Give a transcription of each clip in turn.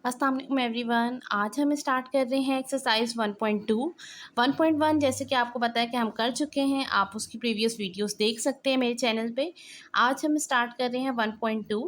अस्सलाम वालेकुम एवरीवन। आज हम स्टार्ट कर रहे हैं एक्सरसाइज 1.2। 1.1 जैसे कि आपको पता है कि हम कर चुके हैं, आप उसकी प्रीवियस वीडियोस देख सकते हैं मेरे चैनल पे। आज हम स्टार्ट कर रहे हैं 1.2।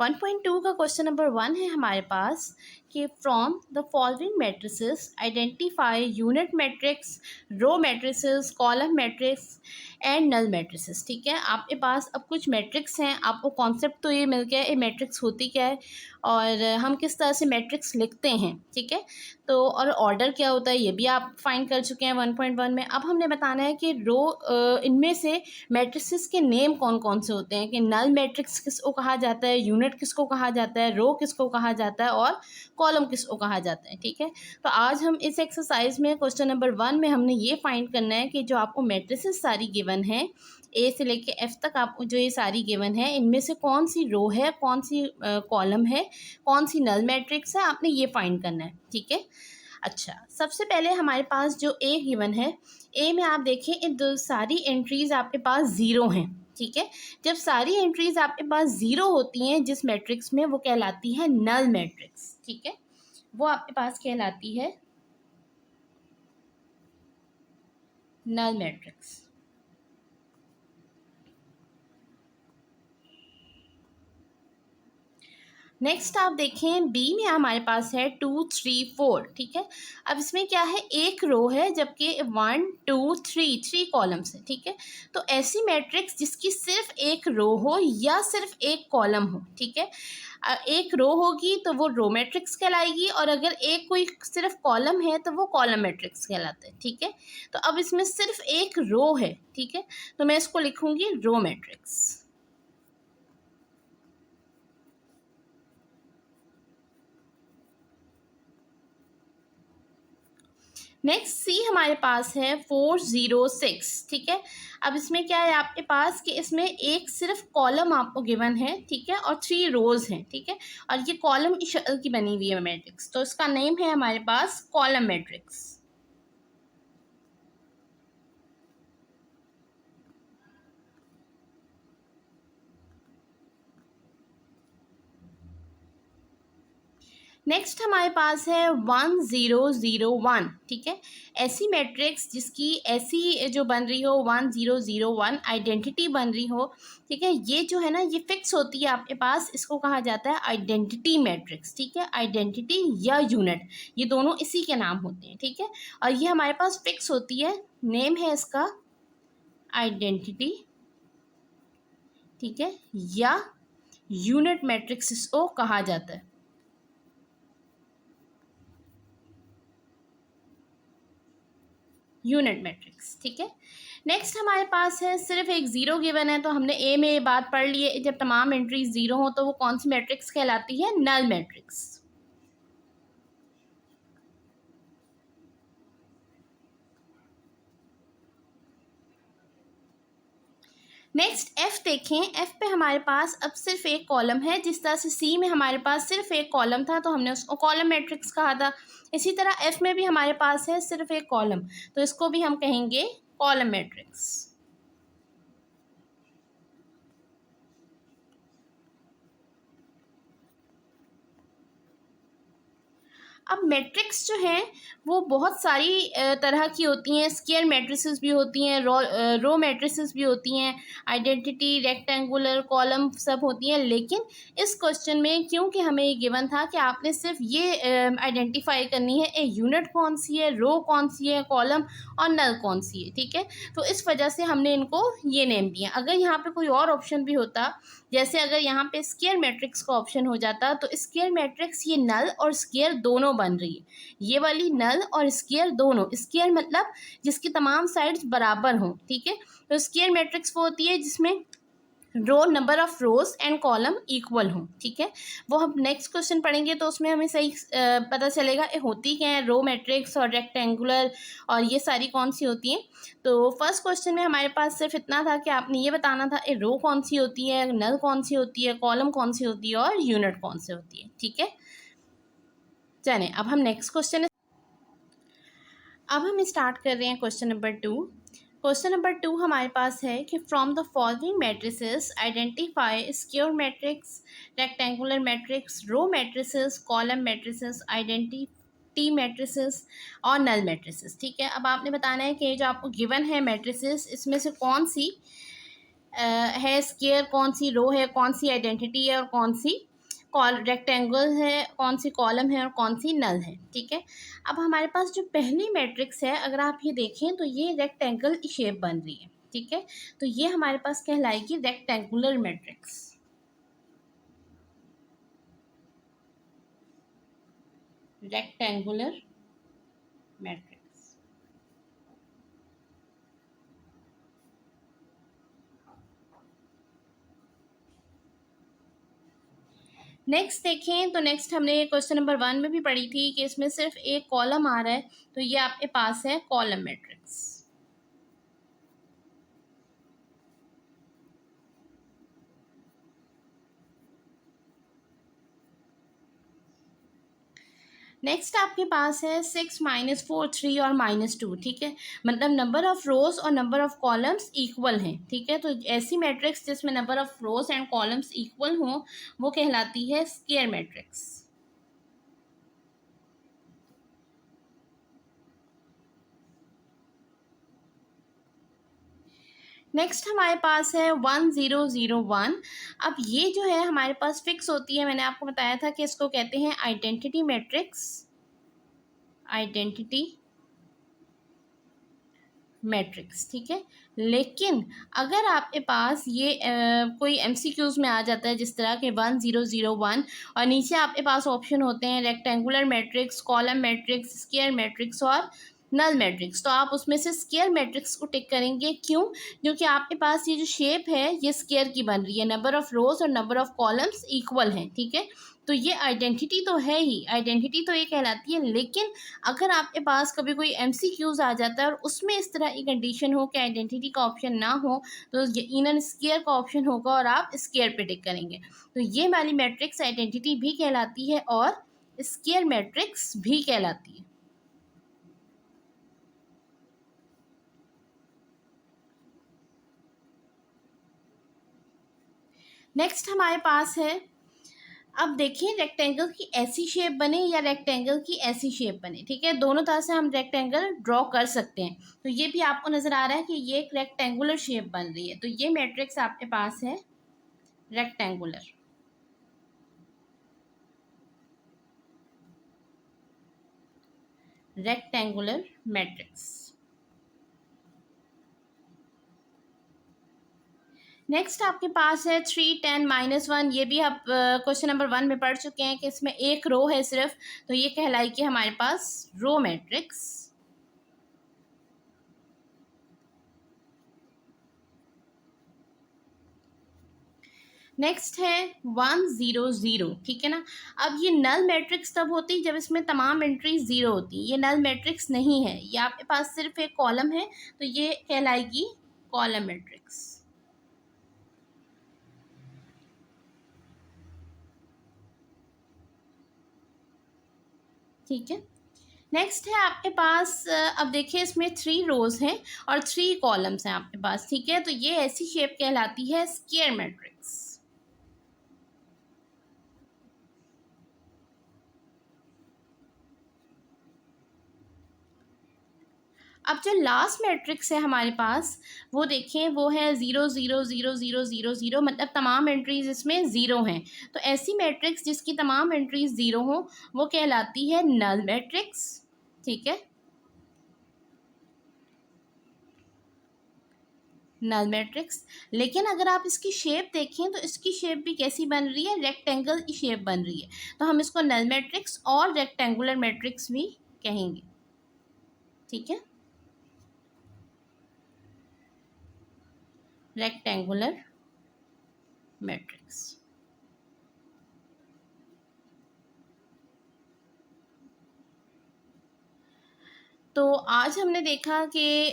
1.2 का क्वेश्चन नंबर 1 है हमारे पास कि from the following matrices identify unit matrix, row matrices, column matrix and null matrices. ठीक है, आपके पास अब कुछ मैट्रिक्स हैं, आपको कॉन्सेप्ट तो ये मिल गया है मैट्रिक्स होती क्या है और हम किस तरह से मैट्रिक्स लिखते हैं। ठीक है, तो और ऑर्डर क्या होता है ये भी आप फाइंड कर चुके हैं 1.1 में। अब हमने बताना है कि रो इनमें से मैट्रिसेस के नेम कौन कौन से होते हैं, कि नल मैट्रिक्स किसको कहा जाता है, यूनिट किसको कहा जाता है, रो किसको कहा जाता है और कॉलम किसको कहा जाता है। ठीक है, तो आज हम इस एक्सरसाइज में क्वेश्चन नंबर 1 में हमने ये फाइंड करना है कि जो आपको मैट्रिसेस सारी गिवन है ए से लेके एफ तक, आपको जो ये सारी गिवन है इनमें से कौन सी रो है, कौन सी कॉलम है, कौन सी नल मैट्रिक्स है, आपने ये फाइंड करना है। ठीक है, अच्छा सबसे पहले हमारे पास जो ए गिवन है, ए में आप देखें इन सारी एंट्रीज आपके पास ज़ीरो हैं। ठीक है, जब सारी एंट्रीज आपके पास ज़ीरो होती हैं जिस मैट्रिक्स में, वो कहलाती है नल मैट्रिक्स। ठीक है, वो आपके पास कहलाती है नल मैट्रिक्स। नेक्स्ट आप देखें बी में हमारे पास है 2 3 4। ठीक है, अब इसमें क्या है, एक रो है जबकि 1 2 3 कॉलम्स है। ठीक है, तो ऐसी मैट्रिक्स जिसकी सिर्फ एक रो हो या सिर्फ एक कॉलम हो। ठीक है, एक रो होगी तो वो रो मैट्रिक्स कहलाएगी और अगर एक कोई सिर्फ कॉलम है तो वो कॉलम मैट्रिक्स कहलाता है। ठीक है, तो अब इसमें सिर्फ एक रो है। ठीक है, तो मैं इसको लिखूंगी रो मैट्रिक्स। नेक्स्ट सी हमारे पास है 406। ठीक है, अब इसमें क्या है आपके पास कि इसमें एक सिर्फ कॉलम आपको गिवन है। ठीक है, और 3 रोज हैं। ठीक है, और ये कॉलम की शक्ल की बनी हुई है मैट्रिक्स, तो इसका नेम है हमारे पास कॉलम मैट्रिक्स। नेक्स्ट हमारे पास है 1001। ठीक है, ऐसी मैट्रिक्स जिसकी ऐसी जो बन रही हो 1001 आइडेंटिटी बन रही हो। ठीक है, ये जो है ना ये फिक्स होती है आपके पास, इसको कहा जाता है आइडेंटिटी मैट्रिक्स। ठीक है, आइडेंटिटी या यूनिट, ये दोनों इसी के नाम होते हैं। ठीक है, और ये हमारे पास फिक्स होती है, नेम है इसका आइडेंटिटी। ठीक है, या यूनिट मैट्रिक्स इसको कहा जाता है। Unit matrix. ठीक है, नेक्स्ट हमारे पास है सिर्फ एक ज़ीरो गिवन है, तो हमने ए में ये बात पढ़ ली है, जब तमाम एंट्रीज ज़ीरो हो तो वो कौन सी मैट्रिक्स कहलाती है, नल मैट्रिक्स। नेक्स्ट एफ देखें, एफ पे हमारे पास अब सिर्फ एक कॉलम है। जिस तरह से सी में हमारे पास सिर्फ एक कॉलम था तो हमने उसको कॉलम मैट्रिक्स कहा था, इसी तरह एफ में भी हमारे पास है सिर्फ एक कॉलम, तो इसको भी हम कहेंगे कॉलम मैट्रिक्स। अब मैट्रिक्स जो हैं वो बहुत सारी तरह की होती हैं। स्क्वायर मैट्रिसेस भी होती हैं, रो मैट्रिसेस भी होती हैं, आइडेंटिटी, रेक्टेंगुलर, कॉलम सब होती हैं। लेकिन इस क्वेश्चन में क्योंकि हमें ये गिवन था कि आपने सिर्फ ये आइडेंटिफाई करनी है, ए यूनिट कौन सी है, रो कौन सी है, कॉलम और नल कौन सी है। ठीक है, तो इस वजह से हमने इनको ये नेम दिया। अगर यहाँ पे कोई और ऑप्शन भी होता, जैसे अगर यहाँ पे स्क्वायर मैट्रिक्स का ऑप्शन हो जाता, तो स्क्वायर मैट्रिक्स ये नल और स्क्वायर दोनों बन रही है, ये वाली नल और स्क्वायर दोनों। स्क्वायर मतलब जिसकी तमाम साइड्स बराबर हों। ठीक है, तो स्क्वायर मैट्रिक्स वो होती है जिसमें row number of rows and column equal हो। ठीक है, वो हम नेक्स्ट क्वेश्चन पढ़ेंगे तो उसमें हमें सही पता चलेगा ये होती क्या है, रो मैट्रिक्स और रेक्टेंगुलर और ये सारी कौन सी होती हैं। तो फर्स्ट क्वेश्चन में हमारे पास सिर्फ इतना था कि आपने ये बताना था रो कौन सी होती है, नल कौन सी होती है, कॉलम कौन सी होती है और यूनिट कौन सी होती है। ठीक है, चलें अब हम नेक्स्ट क्वेश्चन, अब हम स्टार्ट कर रहे हैं क्वेश्चन नंबर 2। क्वेश्चन नंबर 2 हमारे पास है कि from the following matrices identify square matrix, rectangular matrix, row matrices, column matrices, identity matrices और नल मैट्रिसेस। ठीक है, अब आपने बताना है कि जो आपको गिवन है मैट्रिसेस, इसमें से कौन सी है स्क्वायर, कौन सी रो है, कौन सी आइडेंटिटी है और कौन सी रेक्टेंगल है, कौन सी कॉलम है और कौन सी नल है। ठीक है, अब हमारे पास जो पहली मैट्रिक्स है, अगर आप ये देखें तो ये रेक्टेंगल की शेप बन रही है। ठीक है, तो ये हमारे पास कहलाएगी rectangular matrix. Rectangular matrix. Next देखें तो नेक्स्ट हमने क्वेश्चन नंबर 1 में भी पढ़ी थी कि इसमें सिर्फ एक कॉलम आ रहा है, तो ये आपके पास है कॉलम मैट्रिक्स। नेक्स्ट आपके पास है 6 -4 3 और -2। ठीक है, मतलब नंबर ऑफ रोज और नंबर ऑफ कॉलम्स इक्वल हैं। ठीक है, तो ऐसी मैट्रिक्स जिसमें number of rows and columns equal हों वो कहलाती है स्क्वायर मैट्रिक्स। नेक्स्ट हमारे पास है 1 0 0 1। अब ये जो है हमारे पास फिक्स होती है, मैंने आपको बताया था कि इसको कहते हैं आइडेंटिटी मैट्रिक्स। Identity matrix. ठीक है, लेकिन अगर आपके पास ये कोई एमसीक्यूज में आ जाता है जिस तरह के 1 0 0 1 और नीचे आपके पास ऑप्शन होते हैं rectangular matrix, column matrix, square matrix और नल मैट्रिक्स, तो आप उसमें से स्क्वायर मैट्रिक्स को टिक करेंगे। क्यों? क्योंकि आपके पास ये जो शेप है ये स्क्वायर की बन रही है, नंबर ऑफ रोज और नंबर ऑफ कॉलम्स इक्वल हैं। ठीक है, तो ये आइडेंटिटी तो है ही, आइडेंटिटी तो ये कहलाती है। लेकिन अगर आपके पास कभी कोई एमसीक्यूज आ जाता है और उसमें इस तरह की कंडीशन हो कि आइडेंटिटी का ऑप्शन ना हो, तो यकीनन स्क्वायर का ऑप्शन होगा और आप स्क्वायर पे टिक करेंगे। तो ये वाली मैट्रिक्स आइडेंटिटी भी कहलाती है और स्क्वायर मैट्रिक्स भी कहलाती है। नेक्स्ट हमारे पास है, अब देखिए रेक्टेंगल की ऐसी शेप बने या रेक्टेंगल की ऐसी शेप बने। ठीक है, दोनों तरह से हम रेक्टेंगल ड्रॉ कर सकते हैं। तो ये भी आपको नजर आ रहा है कि ये एक रेक्टेंगुलर शेप बन रही है, तो ये मैट्रिक्स आपके पास है रेक्टेंगुलर। Rectangular matrix. नेक्स्ट आपके पास है 3 10 -1। ये भी आप क्वेश्चन नंबर 1 में पढ़ चुके हैं कि इसमें एक रो है सिर्फ, तो ये कहलाएगी हमारे पास रो मैट्रिक्स। नेक्स्ट है 1 0 0। ठीक है ना, अब ये नल मैट्रिक्स तब होती जब इसमें तमाम एंट्री जीरो होती। ये नल मैट्रिक्स नहीं है, ये आपके पास सिर्फ एक कॉलम है, तो ये कहलाएगी कॉलम मैट्रिक्स। ठीक है, नेक्स्ट है आपके पास अब देखिए इसमें 3 रोज हैं और 3 कॉलम्स हैं आपके पास। ठीक है, तो ये ऐसी शेप कहलाती है स्क्वायर मैट्रिक्स। अब जो लास्ट मैट्रिक्स है हमारे पास वो देखें, वो है 0 0 0 0 0 0, मतलब तमाम एंट्रीज इसमें ज़ीरो हैं। तो ऐसी मैट्रिक्स जिसकी तमाम एंट्रीज ज़ीरो हो वो कहलाती है नल मैट्रिक्स। ठीक है, नल मैट्रिक्स। लेकिन अगर आप इसकी शेप देखें तो इसकी शेप भी कैसी बन रही है, रेक्टेंगल की शेप बन रही है, तो हम इसको नल मैट्रिक्स और रेक्टेंगुलर मैट्रिक्स भी कहेंगे। ठीक है, रेक्टेंगुलर मैट्रिक्स। तो आज हमने देखा कि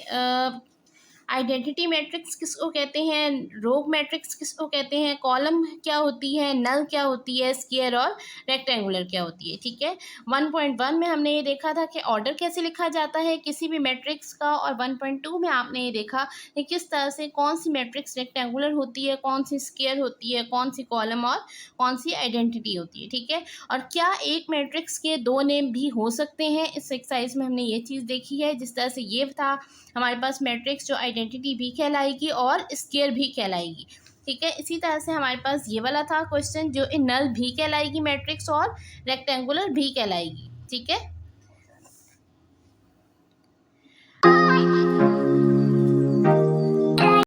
आइडेंटिटी मैट्रिक्स किसको कहते हैं, रोग मैट्रिक्स किसको कहते हैं, कॉलम क्या होती है, नल क्या होती है, स्क्वायर और रेक्टेंगुलर क्या होती है। ठीक है, 1.1 में हमने ये देखा था कि ऑर्डर कैसे लिखा जाता है किसी भी मैट्रिक्स का, और 1.2 में आपने ये देखा कि किस तरह से कौन सी मैट्रिक्स रेक्टेंगुलर होती है, कौन सी स्क्वायर होती है, कौन सी कॉलम और कौन सी आइडेंटिटी होती है। ठीक है, और क्या एक मैट्रिक्स के दो नेम भी हो सकते हैं, इस एक्सरसाइज में हमने ये चीज़ देखी है। जिस तरह से ये था हमारे पास मैट्रिक्स जो आइडेंटिटी भी कहलाएगी और स्क्वायर भी कहलाएगी। ठीक है, इसी तरह से हमारे पास ये वाला था क्वेश्चन जो नल भी कहलाएगी मैट्रिक्स और रेक्टेंगुलर भी कहलाएगी। ठीक है।